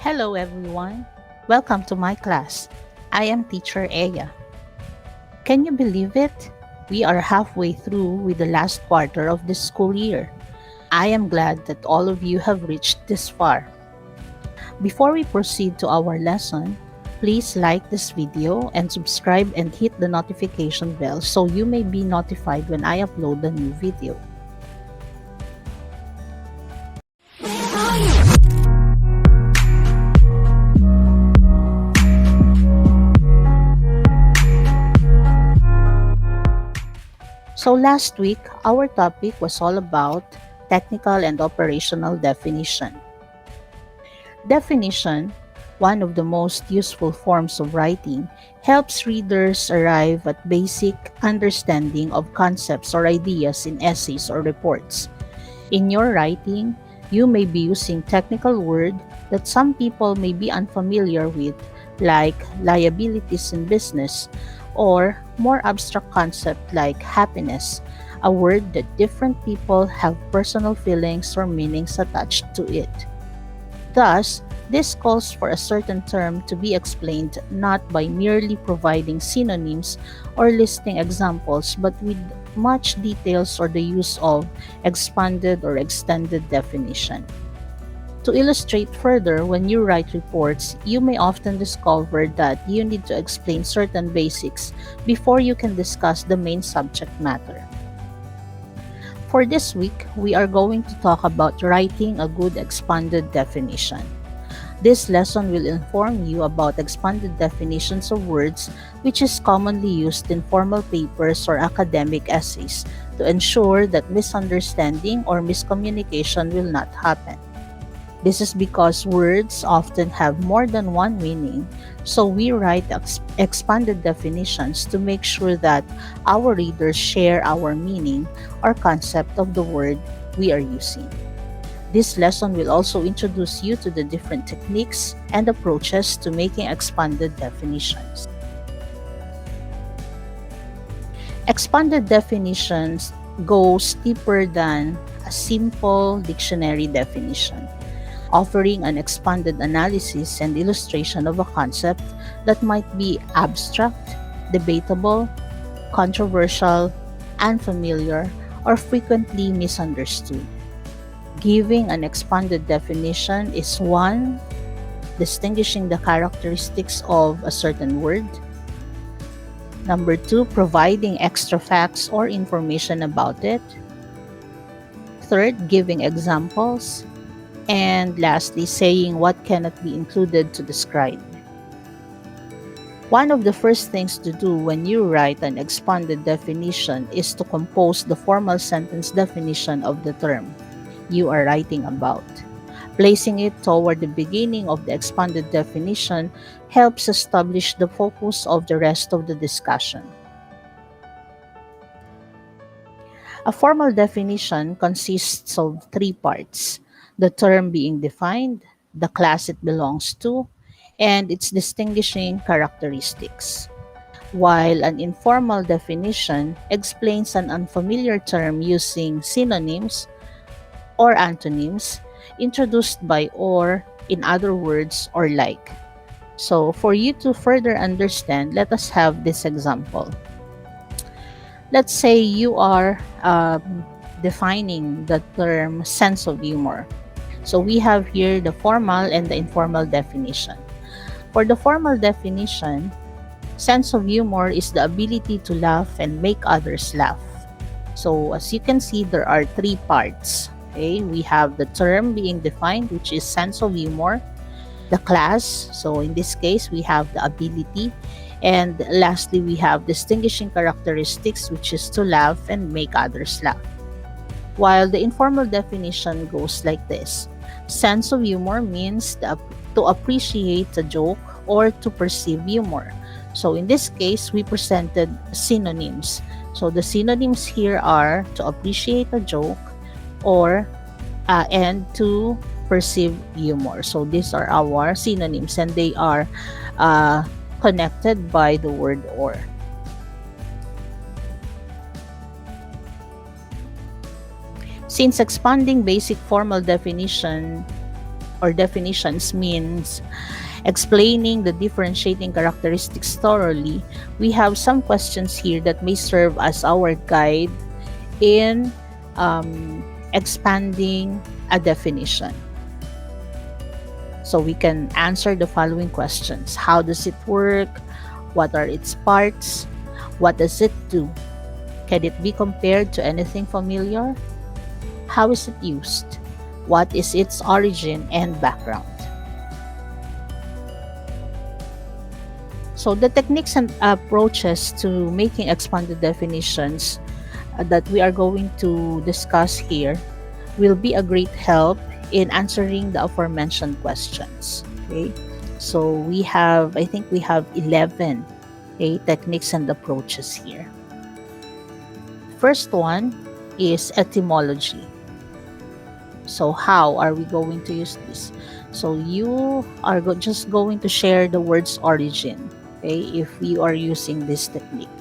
Hello everyone. Welcome to my class. I am teacher Aya. Can you believe it? We are halfway through with the last quarter of this school year. I am glad that all of you have reached this far. Before we proceed to our lesson, please like this video and subscribe and hit the notification bell so you may be notified when I upload a new video. So last week, our topic was all about technical and operational definition. Definition, one of the most useful forms of writing, helps readers arrive at basic understanding of concepts or ideas in essays or reports. In your writing, you may be using technical words that some people may be unfamiliar with, like liabilities in business, or more abstract concept like happiness, a word that different people have personal feelings or meanings attached to it. Thus, this calls for a certain term to be explained not by merely providing synonyms or listing examples, but with much details or the use of expanded or extended definition. To illustrate further, when you write reports, you may often discover that you need to explain certain basics before you can discuss the main subject matter. For this week, we are going to talk about writing a good expanded definition. This lesson will inform you about expanded definitions of words, which is commonly used in formal papers or academic essays to ensure that misunderstanding or miscommunication will not happen. This is because words often have more than one meaning, so we write expanded definitions to make sure that our readers share our meaning or concept of the word we are using. This lesson will also introduce you to the different techniques and approaches to making expanded definitions. Expanded definitions goes deeper than a simple dictionary definition, offering an expanded analysis and illustration of a concept that might be abstract, debatable, controversial, unfamiliar, or frequently misunderstood. Giving an expanded definition is one, distinguishing the characteristics of a certain word. Number two, providing extra facts or information about it. Third, giving examples. And lastly, saying what cannot be included to describe. One of the first things to do when you write an expanded definition is to compose the formal sentence definition of the term you are writing about. Placing it toward the beginning of the expanded definition helps establish the focus of the rest of the discussion. A formal definition consists of three parts: the term being defined, the class it belongs to, and its distinguishing characteristics. While an informal definition explains an unfamiliar term using synonyms or antonyms introduced by or, in other words, or like. So, for you to further understand, let us have this example. Let's say you are defining the term sense of humor. So we have here the formal and the informal definition. For the formal definition, sense of humor is the ability to laugh and make others laugh. So as you can see, there are three parts. Okay, we have the term being defined, which is sense of humor, the class, so in this case we have the ability, and lastly we have distinguishing characteristics, which is to laugh and make others laugh. While the informal definition goes like this: sense of humor means to appreciate a joke or to perceive humor. So in this case, we presented synonyms. So the synonyms here are to appreciate a joke or and to perceive humor. So these are our synonyms, and they are connected by the word or. Since expanding basic formal definition or definitions means explaining the differentiating characteristics thoroughly, we have some questions here that may serve as our guide in expanding a definition. So we can answer the following questions: how does it work? What are its parts? What does it do? Can it be compared to anything familiar? How is it used? What is its origin and background? So the techniques and approaches to making expanded definitions that we are going to discuss here will be a great help in answering the aforementioned questions. Okay, so I think we have 11 techniques and approaches here. First one is etymology. So how are we going to use this? So you are just going to share the word's origin, okay, if you are using this technique.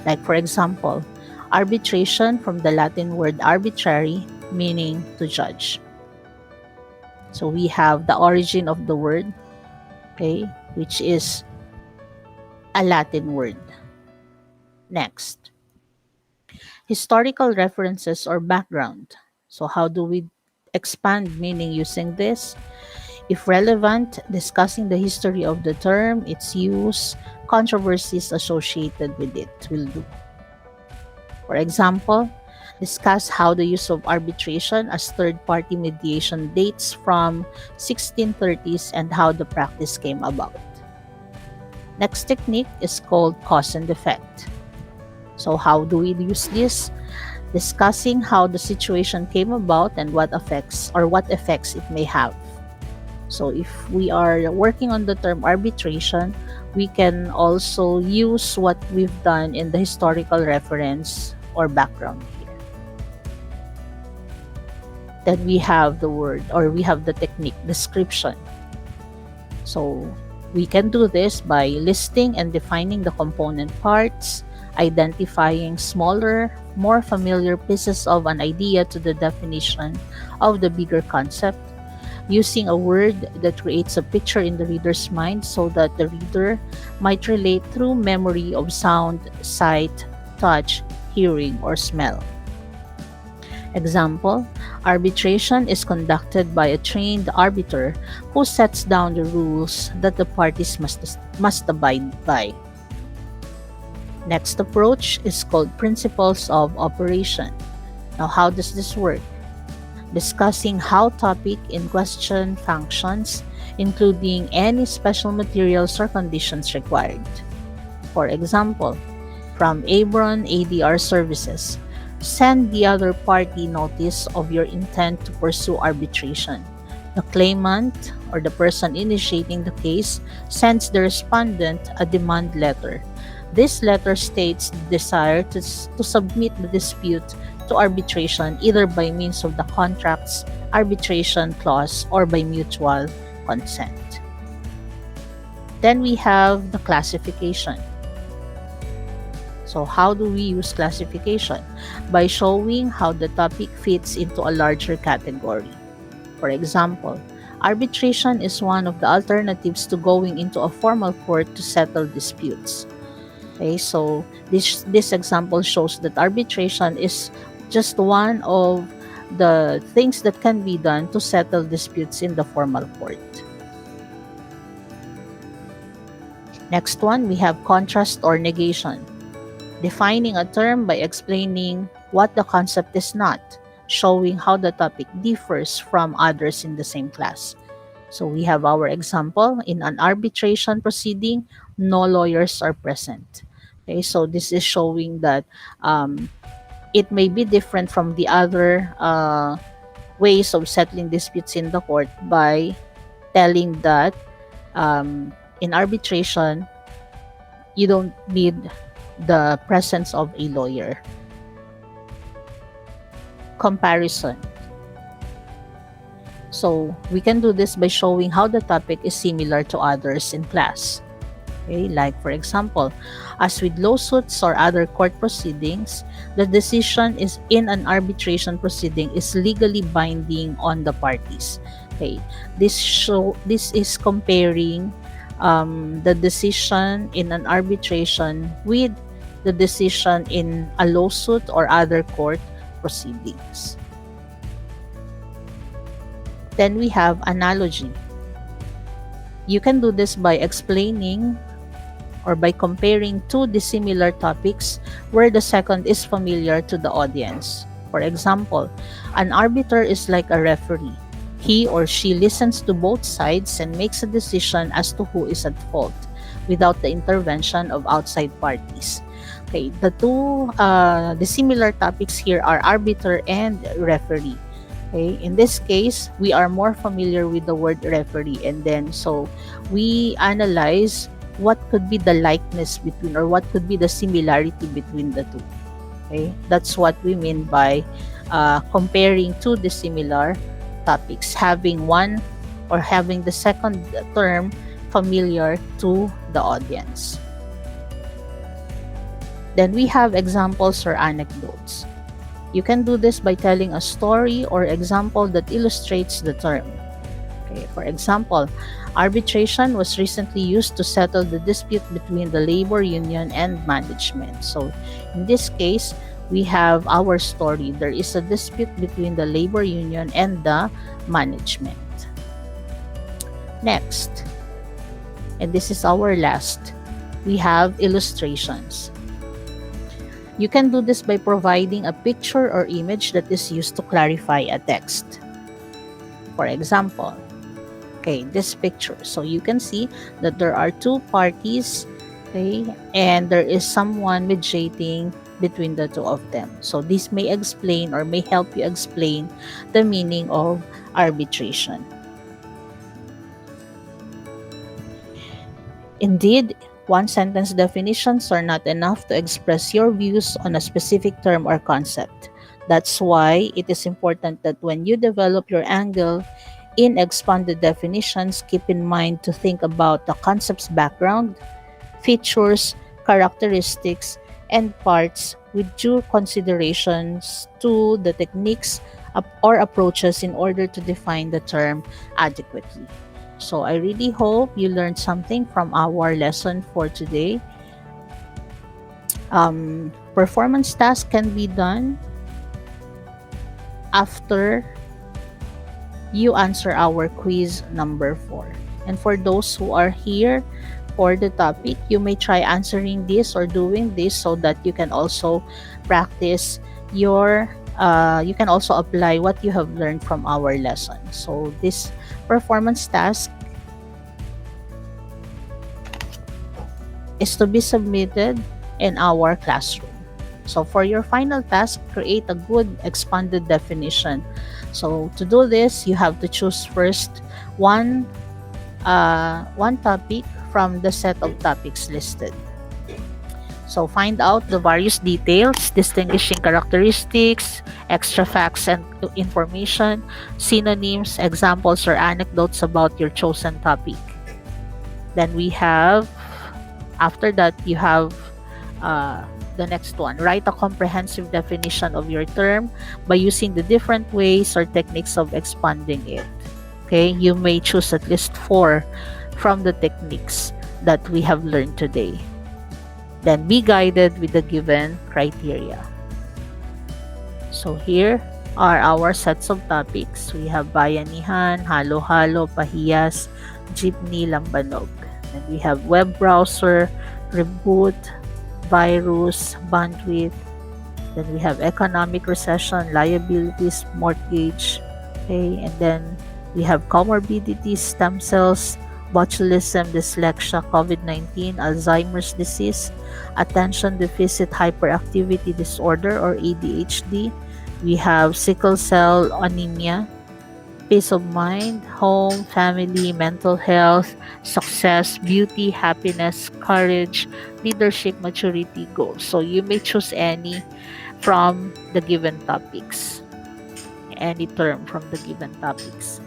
Like for example, arbitration from the Latin word arbitrary, meaning to judge. So we have the origin of the word, okay, which is a Latin word. Next, historical references or background. So how do we expand meaning using this? If relevant, discussing the history of the term, its use, controversies associated with it will do. For example, discuss how the use of arbitration as third-party mediation dates from 1630s and how the practice came about. Next technique is called cause and effect. So how do we use this? Discussing how the situation came about and what effects it may have. So if we are working on the term arbitration, we can also use what we've done in the historical reference or background here. Then we have the word, or we have the technique description. So we can do this by listing and defining the component parts, identifying smaller, more familiar pieces of an idea to the definition of the bigger concept, using a word that creates a picture in the reader's mind so that the reader might relate through memory of sound, sight, touch, hearing, or smell. Example, arbitration is conducted by a trained arbiter who sets down the rules that the parties must abide by. Next approach is called principles of operation. Now, how does this work? Discussing how topic in question functions, including any special materials or conditions required. For example, from Abron ADR Services, send the other party notice of your intent to pursue arbitration. The claimant or the person initiating the case sends the respondent a demand letter. This letter states the desire to submit the dispute to arbitration either by means of the contract's arbitration clause or by mutual consent. Then we have the classification. So how do we use classification? By showing how the topic fits into a larger category. For example, arbitration is one of the alternatives to going into a formal court to settle disputes. Okay, so this example shows that arbitration is just one of the things that can be done to settle disputes in the formal court. Next one, we have contrast or negation. Defining a term by explaining what the concept is not, showing how the topic differs from others in the same class. So we have our example, in an arbitration proceeding, no lawyers are present. Okay, so this is showing that it may be different from the other ways of settling disputes in the court by telling that in arbitration, you don't need the presence of a lawyer. Comparison. So we can do this by showing how the topic is similar to others in class. Okay, like for example, as with lawsuits or other court proceedings, the decision is in an arbitration proceeding is legally binding on the parties. Okay, this is comparing the decision in an arbitration with the decision in a lawsuit or other court proceedings. Then we have analogy. You can do this by explaining or by comparing two dissimilar topics where the second is familiar to the audience. For example, an arbiter is like a referee. He or she listens to both sides and makes a decision as to who is at fault without the intervention of outside parties. Okay, the similar topics here are arbiter and referee. Okay, in this case, we are more familiar with the word referee, and then so we analyze what could be the likeness between or what could be the similarity between the two. Okay, that's what we mean by comparing two dissimilar topics, having one or having the second term familiar to the audience. Then we have examples or anecdotes. You can do this by telling a story or example that illustrates the term. Okay, for example, arbitration was recently used to settle the dispute between the labor union and management. So, in this case, we have our story. There is a dispute between the labor union and the management. Next, and this is our last, we have illustrations. You can do this by providing a picture or image that is used to clarify a text. For example, okay, this picture. So you can see that there are two parties, okay, and there is someone mediating between the two of them. So this may explain or may help you explain the meaning of arbitration. Indeed, one-sentence definitions are not enough to express your views on a specific term or concept. That's why it is important that when you develop your angle in expanded definitions, keep in mind to think about the concept's background, features, characteristics, and parts with due considerations to the techniques or approaches in order to define the term adequately. So I really hope you learned something from our lesson for today. Performance tasks can be done after you answer our quiz number 4. And for those who are here for the topic, you may try answering this or doing this so that you can also practice you can also apply what you have learned from our lesson. So this performance task is to be submitted in our classroom. So for your final task, create a good expanded definition. So to do this, you have to choose first one topic from the set of topics listed. So find out the various details, distinguishing characteristics, extra facts and information, synonyms, examples, or anecdotes about your chosen topic. Then we have, after that, you have the next one. Write a comprehensive definition of your term by using the different ways or techniques of expanding it. Okay, you may choose at least 4 from the techniques that we have learned today. Then be guided with the given criteria. So here are our sets of topics. We have bayanihan, halo-halo, pahiyas, jeepney, lambanog. And we have web browser, reboot, virus, bandwidth. Then we have economic recession, liabilities, mortgage. Okay, and then we have comorbidities, stem cells, botulism, dyslexia, COVID-19, Alzheimer's disease, attention deficit hyperactivity disorder or ADHD. We have sickle cell anemia, peace of mind, home, family, mental health, success, beauty, happiness, courage, leadership, maturity, goals. So you may choose any from the given topics, any term from the given topics.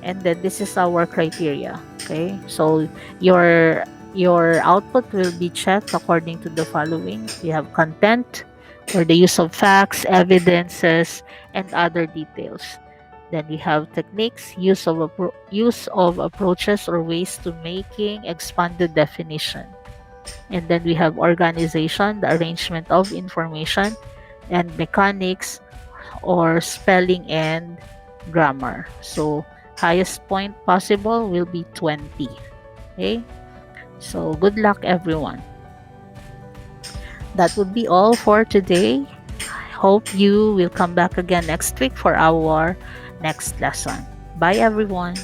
And then this is our criteria. Okay, so your output will be checked according to the following. You have content, or the use of facts, evidences, and other details. Then we have techniques, use of approaches or ways to making expanded definition. And then we have organization, the arrangement of information, and mechanics or spelling and grammar. So highest point possible will be 20. Okay? So good luck everyone. That would be all for today. Hope you will come back again next week for our next lesson. Bye everyone.